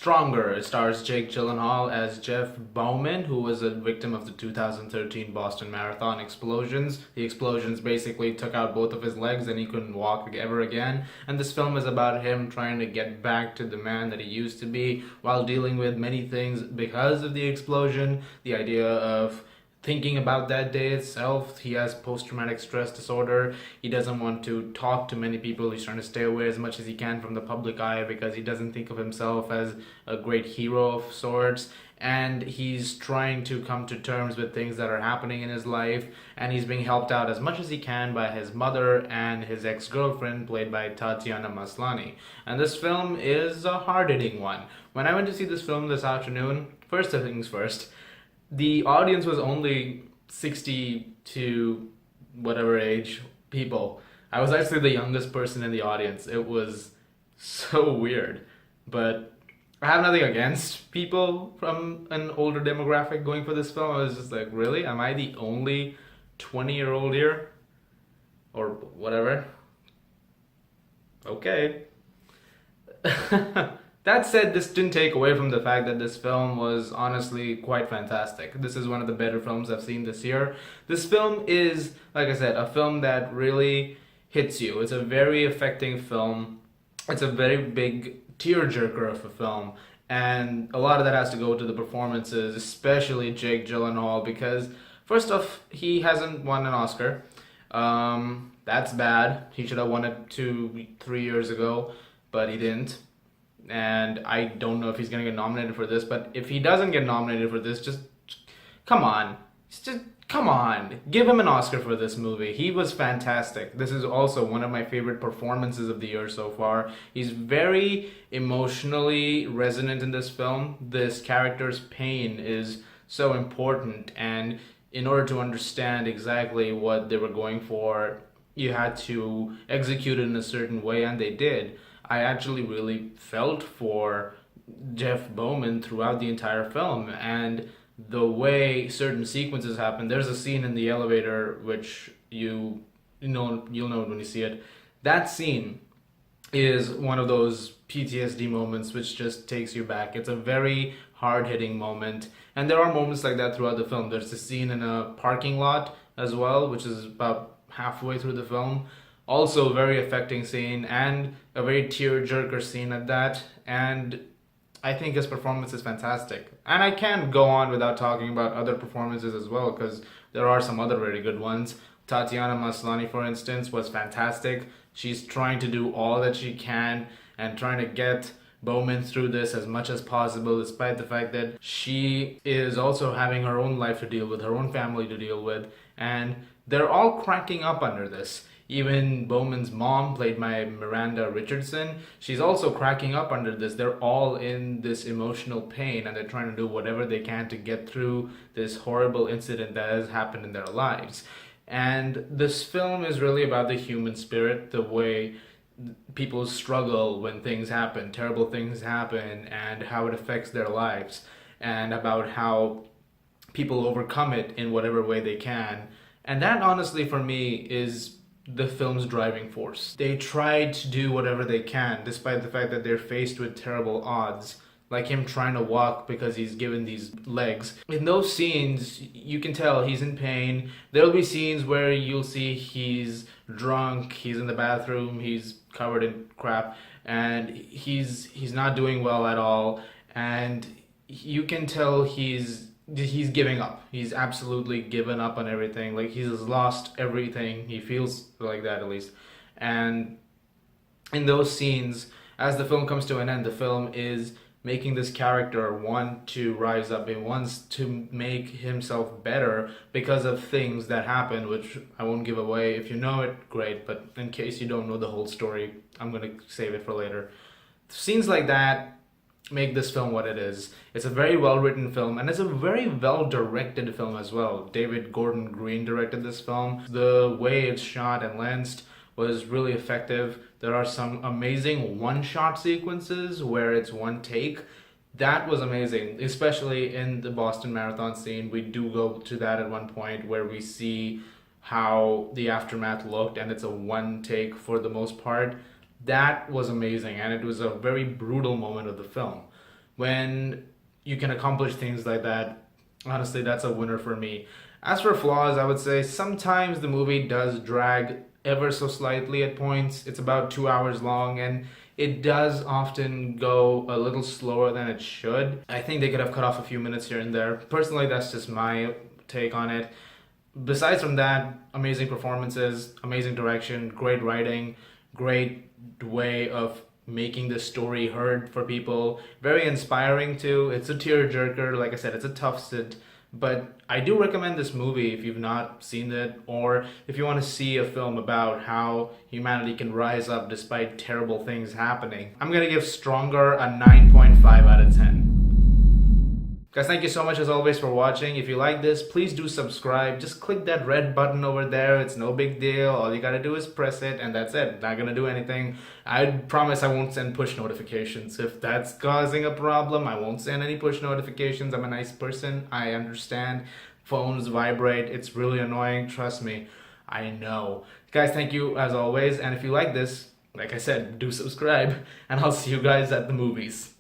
Stronger. It stars Jake Gyllenhaal as Jeff Bowman, who was a victim of the 2013 Boston Marathon explosions. The explosions basically took out both of his legs and he couldn't walk ever again. And this film is about him trying to get back to the man that he used to be while dealing with many things because of the explosion. The idea of thinking about that day itself. He has post-traumatic stress disorder. He doesn't want to talk to many people. He's trying to stay away as much as he can from the public eye because he doesn't think of himself as a great hero of sorts. And he's trying to come to terms with things that are happening in his life, and he's being helped out as much as he can by his mother and his ex-girlfriend, played by Tatiana Maslany. And this film is a hard-hitting one. When I went to see this film this afternoon, first things first, the audience was only 60 to whatever age people. I was actually the youngest person in the audience. It was so weird. But I have nothing against people from an older demographic going for this film. I was just like, really? Am I the only 20-year-old here? Or whatever? Okay. That said, this didn't take away from the fact that this film was honestly quite fantastic. This is one of the better films I've seen this year. This film is, like I said, a film that really hits you. It's a very affecting film. It's a very big tearjerker of a film. And a lot of that has to go to the performances, especially Jake Gyllenhaal, because first off, he hasn't won an Oscar. That's bad. He should have won it 2-3 years ago, but he didn't. And I don't know if he's going to get nominated for this, but if he doesn't get nominated for this, just come on. Just come on. Give him an Oscar for this movie. He was fantastic. This is also one of my favorite performances of the year so far. He's very emotionally resonant in this film. This character's pain is so important, and in order to understand exactly what they were going for, you had to execute it in a certain way, and they did. I actually really felt for Jeff Bowman throughout the entire film, and the way certain sequences happen. There's a scene in the elevator which you'll know when you see it. That scene is one of those PTSD moments which just takes you back. It's a very hard-hitting moment, and there are moments like that throughout the film. There's a scene in a parking lot as well, which is about halfway through the film. Also a very affecting scene, and a very tear-jerker scene at that, and I think his performance is fantastic. And I can't go on without talking about other performances as well, because there are some other very good ones. Tatiana Maslany, for instance, was fantastic. She's trying to do all that she can and trying to get Bowman through this as much as possible, despite the fact that she is also having her own life to deal with, her own family to deal with, and they're all cracking up under this. Even Bowman's mom, played by Miranda Richardson, she's also cracking up under this. They're all in this emotional pain, and they're trying to do whatever they can to get through this horrible incident that has happened in their lives. And this film is really about the human spirit, the way people struggle when things happen, terrible things happen, and how it affects their lives, and about how people overcome it in whatever way they can. And that, honestly, for me, is the film's driving force. They try to do whatever they can, despite the fact that they're faced with terrible odds, like him trying to walk because he's given these legs. In those scenes, you can tell he's in pain. There'll be scenes where you'll see he's drunk, he's in the bathroom, he's covered in crap, and he's not doing well at all, and you can tell he's giving up. He's absolutely given up on everything. Like, he's lost everything. He feels like that, at least. And in those scenes, as the film comes to an end, the film is making this character want to rise up. He wants to make himself better because of things that happen, which I won't give away. If you know it, great, but in case you don't know the whole story, I'm going to save it for later. Scenes like that make this film what it is. It's a very well-written film, and it's a very well-directed film as well. David Gordon Green directed this film. The way it's shot and lensed was really effective. There are some amazing one-shot sequences where it's one take. That was amazing, especially in the Boston Marathon scene. We do go to that at one point where we see how the aftermath looked, and it's a one take for the most part. That was amazing, and it was a very brutal moment of the film. when you can accomplish things like that, honestly, that's a winner for me. As for flaws, I would say sometimes the movie does drag ever so slightly at points. It's about 2 hours long, and it does often go a little slower than it should. I think they could have cut off a few minutes here and there. Personally, that's just my take on it. Besides from that, amazing performances, amazing direction, great writing, great way of making the story heard for people. Very inspiring too. It's a tearjerker. Like I said, it's a tough sit. But I do recommend this movie if you've not seen it, or if you want to see a film about how humanity can rise up despite terrible things happening. I'm gonna give Stronger a 9.5 out of 10. Guys, thank you so much as always for watching. If you like this, please do subscribe. Just click that red button over there. It's no big deal. All you gotta do is press it, and that's it. Not gonna do anything. I promise I won't send push notifications. If that's causing a problem, I won't send any push notifications. I'm a nice person. I understand. Phones vibrate. It's really annoying. Trust me. I know. Guys, thank you as always. And if you like this, like I said, do subscribe. And I'll see you guys at the movies.